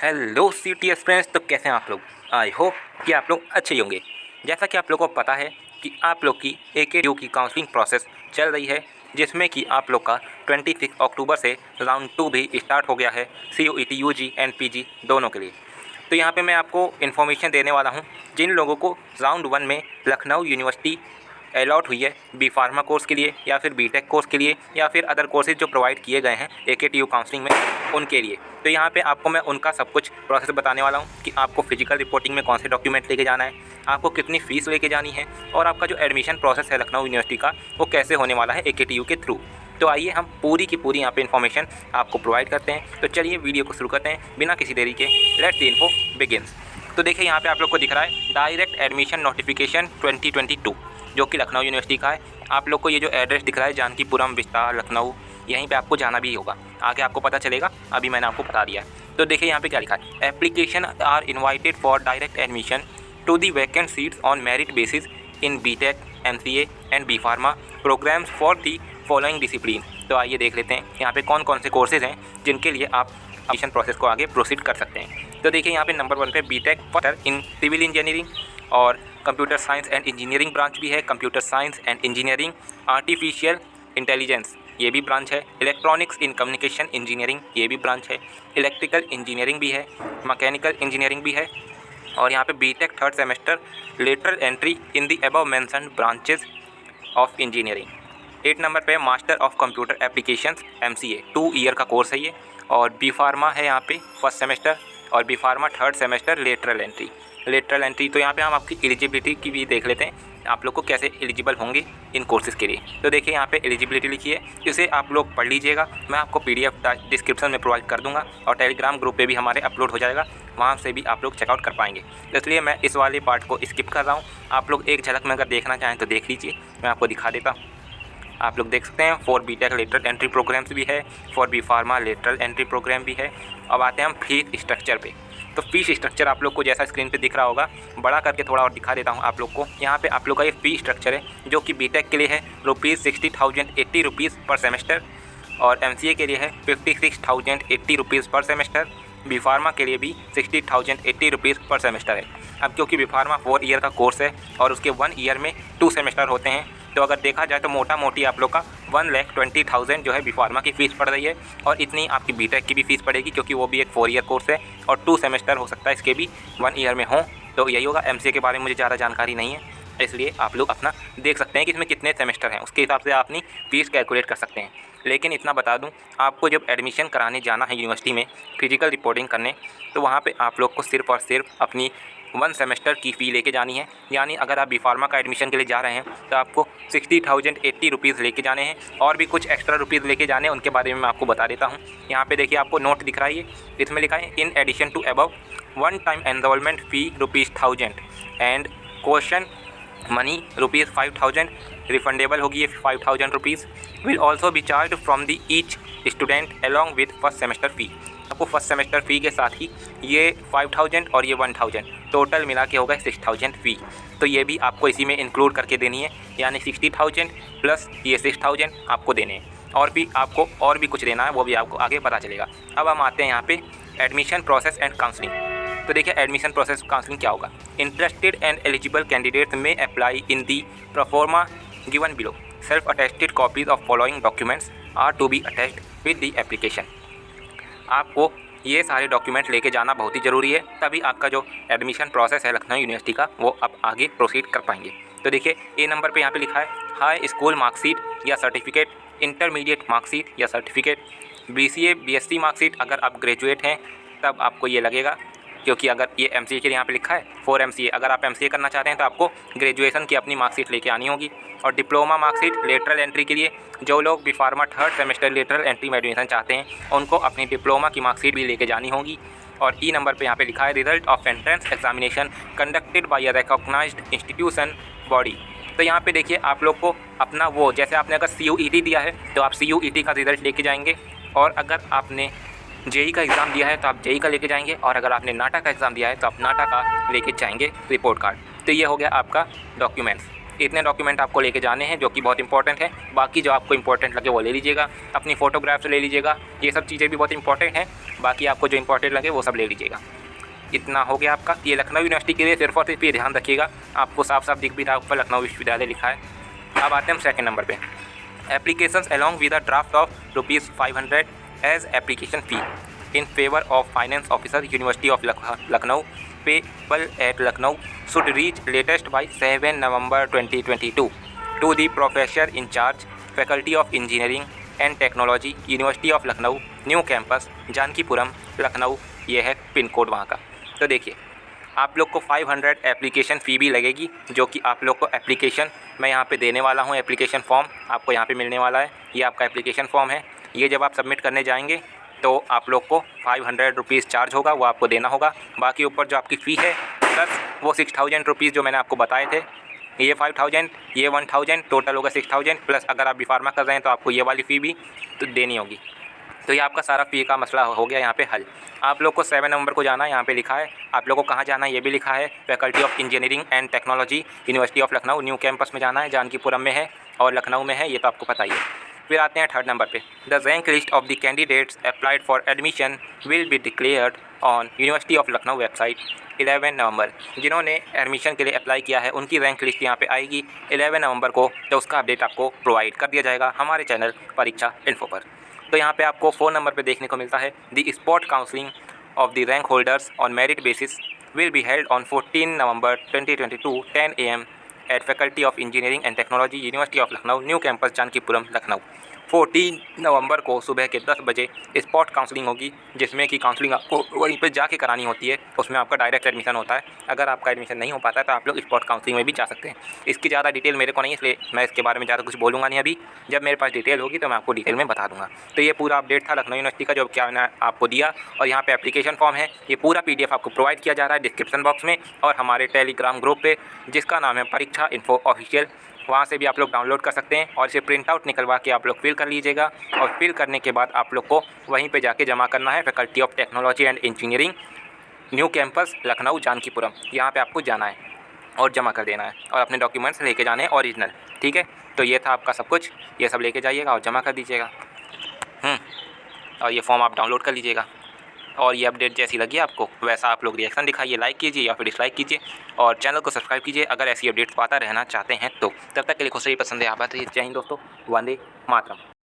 Hello CTS friends, तो कैसे हैं आप लोग। आई होप कि आप लोग अच्छे ही होंगे। जैसा कि आप लोगों को पता है कि आप लोग की AKTU की काउंसलिंग प्रोसेस चल रही है, जिसमें कि आप लोग का 26 अक्टूबर से राउंड 2 भी स्टार्ट हो गया है CUET UG एंड PG दोनों के लिए। तो यहाँ पे मैं आपको इन्फॉर्मेशन देने वाला हूँ जिन लोगों को राउंड 1 में लखनऊ यूनिवर्सिटी अलॉट हुई है बी फार्मा कोर्स के लिए या फिर बीटेक कोर्स के लिए या फिर अदर कोर्सेज जो प्रोवाइड किए गए हैं AKTU काउंसलिंग में उनके लिए। तो यहाँ पे आपको मैं उनका सब कुछ प्रोसेस बताने वाला हूँ कि आपको फिजिकल रिपोर्टिंग में कौन से डॉक्यूमेंट लेके जाना है, आपको कितनी फ़ीस लेके जानी है और आपका जो एडमिशन प्रोसेस है लखनऊ यूनिवर्सिटी का वो कैसे होने वाला है AKTU के थ्रू। तो आइए हम पूरी की पूरी यहाँ पे इन्फॉर्मेशन आपको प्रोवाइड करते हैं। तो चलिए वीडियो को शुरू करते हैं बिना किसी देरी के। Let's the info begins. तो देखिए यहाँ पे आप लोग को दिख रहा है डायरेक्ट एडमिशन नोटिफिकेशन 2022 जो कि लखनऊ यूनिवर्सिटी का है। आप लोग को ये जो एड्रेस दिख रहा है जानकीपुरम विस्तार लखनऊ, यहीं पे आपको जाना भी होगा। आगे आपको पता चलेगा, अभी मैंने आपको बता दिया है। तो देखिए यहाँ पे क्या लिखा है, application are invited for direct admission to the vacant seats on merit basis in BTech MCA and B pharma programs for the following discipline. तो आइए देख लेते हैं यहाँ पे कौन कौन से कोर्सेज हैं जिनके लिए आप एडमिशन प्रोसेस को आगे प्रोसीड कर सकते हैं। तो देखिए यहाँ पे नंबर 1 पे BTech for in civil engineering और computer science and engineering branch भी है, computer science and engineering, artificial intelligence ये भी ब्रांच है, इलेक्ट्रॉनिक्स इन कम्युनिकेशन इंजीनियरिंग ये भी ब्रांच है, इलेक्ट्रिकल इंजीनियरिंग भी है, मैकेनिकल इंजीनियरिंग भी है और यहाँ पे BTech third semester lateral entry in the above mentioned branches of engineering. 8 number पे master of computer applications MCA 2 year का कोर्स है ये और बी फार्मा है यहाँ पे फर्स्ट सेमेस्टर और B pharma third semester lateral entry. तो यहाँ पे हम आपकी एलिजिबिलिटी की भी देख लेते हैं, आप लोग को कैसे एलिजिबल होंगे इन कोर्सेज़ के लिए। तो देखिए यहाँ पे एलिजिबिलिटी लिखी है, इसे आप लोग पढ़ लीजिएगा। मैं आपको PDF डिस्क्रिप्शन में प्रोवाइड कर दूंगा और टेलीग्राम ग्रुप पे भी हमारे अपलोड हो जाएगा, वहाँ से भी आप लोग चेकआउट कर पाएंगे। इसलिए मैं इस वाले पार्ट को स्किप कर रहा हूँ। आप लोग एक झलक में अगर देखना चाहें तो देख लीजिए, मैं आपको दिखा देता हूँ। आप लोग देख सकते हैं for BTech lateral entry programs भी है, for B pharma lateral entry program भी है। अब आते हैं हम फीस स्ट्रक्चर पे। तो फीस स्ट्रक्चर आप लोग को जैसा स्क्रीन पे दिख रहा होगा, बड़ा करके थोड़ा और दिखा देता हूँ आप लोग को। यहाँ पे आप लोग का ये फीस स्ट्रक्चर है जो कि BTech के लिए है ₹60,080 पर सेमेस्टर और MCA के लिए है ₹56,080 पर सेमेस्टर। बी फार्मा के लिए भी ₹60,080 पर सेमेस्टर है। अब क्योंकि बी फार्मा 4 ईयर का कोर्स है और उसके 1 ईयर में 2 सेमेस्टर होते हैं, तो अगर देखा जाए तो मोटा मोटी आप लोग का 1,20,000 जो है बी फार्मा की फ़ीस पड़ रही है और इतनी आपकी BTech की भी फ़ीस पड़ेगी क्योंकि वो भी एक 4 ईयर कोर्स है और 2 सेमेस्टर हो सकता है इसके भी 1 ईयर में हों। तो यही होगा। MCA के बारे में मुझे ज़्यादा जानकारी नहीं है, इसलिए आप लोग अपना देख सकते हैं कि इसमें कितने सेमेस्टर हैं, उसके हिसाब से आप अपनी फ़ीस कैलकुलेट कर सकते हैं। लेकिन इतना बता दूं, आपको जब एडमिशन कराने जाना है यूनिवर्सिटी में फिजिकल रिपोर्टिंग करने, तो वहाँ पे आप लोग को सिर्फ़ और सिर्फ अपनी 1 सेमेस्टर की फ़ी लेके जानी है। यानी अगर आप बी फार्मा का एडमिशन के लिए जा रहे हैं तो आपको ₹60,080 लेके जाने हैं और भी कुछ एक्स्ट्रा रुपीज़ लेके जाने हैं, उनके बारे में मैं आपको बता देता हूँ। यहाँ पे देखिए आपको नोट दिख रहा है, इसमें लिखा है in addition to above one time enrolment fee ₹1000 and caution money ₹5000 refundable होगी ये ₹5000 will also be charge from the each student along with first semester fee. आपको फर्स्ट सेमेस्टर फ़ी के साथ ही ये 5000 और ये 1000 टोटल मिला के होगा 6000 फ़ी। तो ये भी आपको इसी में इंक्लूड करके देनी है, यानी 60,000 प्लस ये 6000 आपको देने हैं और भी आपको और भी कुछ देना है, वो भी आपको आगे पता चलेगा। अब हम आते हैं यहाँ पे एडमिशन प्रोसेस एंड काउंसलिंग। तो देखिए एडमिशन प्रोसेस काउंसलिंग क्या होगा। Interested and eligible candidates may apply in the proforma given below. Self attested copies of following documents are to be attached with the application. आपको ये सारे document लेके जाना बहुत ही ज़रूरी है, तभी आपका जो एडमिशन प्रोसेस है लखनऊ यूनिवर्सिटी का वो आप आगे प्रोसीड कर पाएंगे। तो देखिए ए नंबर पे यहाँ पे लिखा है हाई स्कूल मार्कशीट या सर्टिफिकेट, इंटरमीडिएट मार्कशीट या सर्टिफिकेट, BCA BSc मार्कशीट। अगर आप ग्रेजुएट हैं तब आपको ये लगेगा, क्योंकि अगर ये MCA के लिए यहाँ पे लिखा है 4 MCA, अगर आप MCA करना चाहते हैं तो आपको ग्रेजुएशन की अपनी मार्कशीट लेके आनी होगी। और डिप्लोमा मार्कशीट लेटरल एंट्री के लिए जो लोग B pharma third semester lateral entry में एडमिशन चाहते हैं उनको अपनी डिप्लोमा की मार्कशीट भी लेके जानी होगी। और ई नंबर पे यहाँ पे लिखा है result of entrance examination conducted by a recognised institution body. तो यहाँ पे देखिए आप लोग को अपना वो, जैसे आपने अगर CUET दिया है तो आप CUET का रिज़ल्ट लेके जाएंगे, और अगर आपने JEE का एग्ज़ाम दिया है तो आप JEE का लेके जाएंगे, और अगर आपने नाटा का एग्ज़ाम दिया है तो आप नाटा का लेके जाएंगे रिपोर्ट कार्ड। तो ये हो गया आपका डॉक्यूमेंट्स। इतने डॉक्यूमेंट आपको लेके जाने हैं जो कि बहुत इंपॉर्टेंट है। बाकी जो आपको इंपॉर्टेंट लगे वो ले लीजिएगा, अपनी फ़ोटोग्राफ्स ले लीजिएगा, ये सब चीज़ें भी बहुत इंपॉर्टेंट हैं। बाकी आपको जो इंपॉर्टेंट लगे वो सब ले लीजिएगा। इतना हो गया आपका। ये लखनऊ यूनिवर्सिटी के लिए सिर्फ और सिर्फ ये ध्यान रखिएगा, आपको साफ साफ दिख भी रहा ऊपर लखनऊ विश्वविद्यालय लिखा है। अब आते हैं हम सेकंड नंबर पे। Applications along with a draft of ₹500 as application fee in favour of finance officer university of Lucknow payable at Lucknow should reach latest by 7 November 2022 to the professor incharge faculty of engineering and technology university of Lucknow new campus Jankipuram Lucknow. ये है pin code वहाँ का। तो देखिए आप लोग को 500 application fee भी लगेगी, जो कि आप लोग को एप्लीकेशन मैं यहाँ पे देने वाला हूँ। एप्लीकेशन फॉर्म आपको यहाँ पे मिलने वाला है। ये आपका एप्लीकेशन फॉर्म है। ये जब आप सबमिट करने जाएंगे तो आप लोग को 500 रुपीज़ चार्ज होगा, वो आपको देना होगा। बाकी ऊपर जो आपकी फ़ी है प्लस वो 6000 रुपीज़ जो मैंने आपको बताए थे, ये 5000, ये 1000, टोटल होगा 6000 प्लस अगर आप B.Pharma कर रहे हैं तो आपको ये वाली फ़ी भी तो देनी होगी। तो ये आपका सारा फ़ी का मसला हो गया यहाँ पे हल। आप लोग को 7 नवंबर को जाना है, यहाँ पे लिखा है। आप लोग को कहाँ जाना है ये भी लिखा है, faculty of engineering and technology university of Lucknow new campus में जाना है, जानकीपुरम में है और लखनऊ में है, ये तो आपको पता ही है। फिर आते हैं थर्ड नंबर पे। The rank list of the candidates applied for admission will be declared on university of Lucknow website 11 नवंबर। जिन्होंने एडमिशन के लिए अप्लाई किया है उनकी रैंक लिस्ट यहाँ पे आएगी 11 नवंबर को, तो उसका अपडेट आपको प्रोवाइड कर दिया जाएगा हमारे चैनल परीक्षा इन्फो पर। तो यहाँ पे आपको 4 नंबर पे देखने को मिलता है, the spot counselling of the rank holders on merit basis will be held on 14 November 2022 10 AM at faculty of engineering and technology university of Lucknow new campus Jankipuram Lucknow. 14 November को सुबह के 10 बजे स्पॉट काउंसलिंग होगी, जिसमें कि काउंसलिंग आपको वहीं पर जाके करानी होती है। उसमें आपका डायरेक्ट एडमिशन होता है। अगर आपका एडमिशन नहीं हो पाता है तो आप लोग स्पॉट काउंसलिंग में भी जा सकते हैं। इसकी ज़्यादा डिटेल मेरे को नहीं है, इसलिए मैं इसके बारे में ज़्यादा कुछ बोलूँगा नहीं अभी। जब मेरे पास डिटेल होगी तो मैं आपको डिटेल में बता दूँगा। तो ये पूरा अपडेट था लखनऊ यूनिवर्सिटी का, जो क्या मैंने आपको दिया। और यहाँ पर एप्लीकेशन फॉर्म है, ये पूरा PDF आपको प्रोवाइड किया जा रहा है डिस्क्रिप्शन बॉक्स में और हमारे टेलीग्राम ग्रुप पे, जिसका नाम है परीक्षा इन्फो ऑफिशियल। वहाँ से भी आप लोग डाउनलोड कर सकते हैं और इसे प्रिंट आउट निकलवा के आप लोग फिल कर लीजिएगा। और फिल करने के बाद आप लोग को वहीं पे जाके जमा करना है, faculty of technology and engineering new campus Lucknow Jankipuram. यहाँ पे आपको जाना है और जमा कर देना है और अपने डॉक्यूमेंट्स लेके जाने हैं ओरिजिनल। ठीक है, तो ये था आपका सब कुछ। ये सब लेके जाइएगा और जमा कर दीजिएगा। और ये फॉर्म आप डाउनलोड कर लीजिएगा। और ये अपडेट जैसी लगी आपको वैसा आप लोग रिएक्शन दिखाइए, लाइक कीजिए या फिर डिसलाइक कीजिए और चैनल को सब्सक्राइब कीजिए अगर ऐसी अपडेट्स पाता रहना चाहते हैं तो। तब तक के लिए खुश रहिए, पसंद है, आबाद रहिए। जय हिंद दोस्तों, वंदे मातरम।